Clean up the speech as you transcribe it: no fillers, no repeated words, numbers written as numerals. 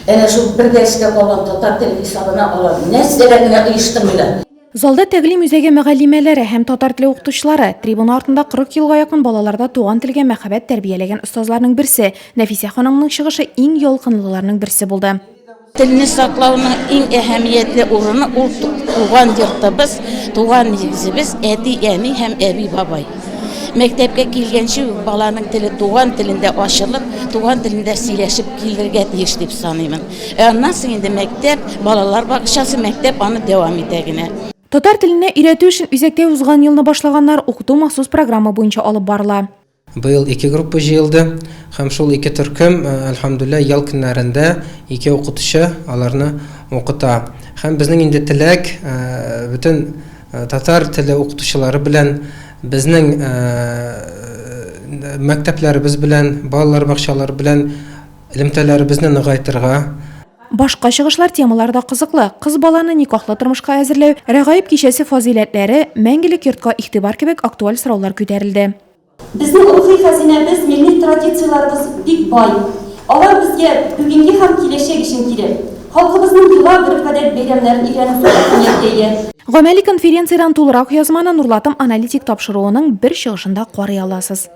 Әнә шул бер дәрескә калган татар теле хисабына алар нәрсәләр генә оештырмыйлар. Залда тәгълим үзәге мөгаллимәләре һәм татар теле укытучылары, трибуна артында 40 елга якын балаларда туган телгә мәхәббәт тәрбияләгән остазларның берсе, Нәфисә ханымның чыгышы иң ялкынлыларның берсе булды. Телне саклауның иң әһәмиятле урыны ул туган йортыбыз, туган нигезебез, әти, әни һәм әби бабай. Мәктәпкә килгәнче баланың теле туган телендә ачылып, туган телендә сөйләшеп килергә тиеш дип саныймын. Аннан соң инде мәктәп, балалар бакчасы, мәктәп аны дәвам итә генә. Татар теленә өйрәтү өчен үзәктә узган елны башлаганнар укыту махсус программа буенча алып барыла. Быел 2 группа җыелды һәм шул 2 төркем, әлхәмдүлилләh, ял көннәрендә 2 укытучы аларны укыта. Һәм безнең инде теләк бөтен татар теле укытучылары белән безнең мәктәпләребез белән, балалар бакчалары белән элемтәләребезне ныгайтырга. Башка чыгышлар темалары да кызыклы. Кыз баланы никахлы тормышка әзерләү, рәгаиб кичәсе фазиләтләре, мәңгелек йортка игътибар кебек актуаль сораулар күтәрелде. Безнең рухи хәзинәбез, милли традицияларыбыз бик бай. Алар безгә бүгенге һәм киләчәк өчен кирәк. Халкыбызның еллар бер-гадәт бәйрәмнәрен өйрәнү сәләтенә. Гамәли конференциядан тулырак язманы Нурлатым аналитик тапшыруының бер чыгышында карый аласыз.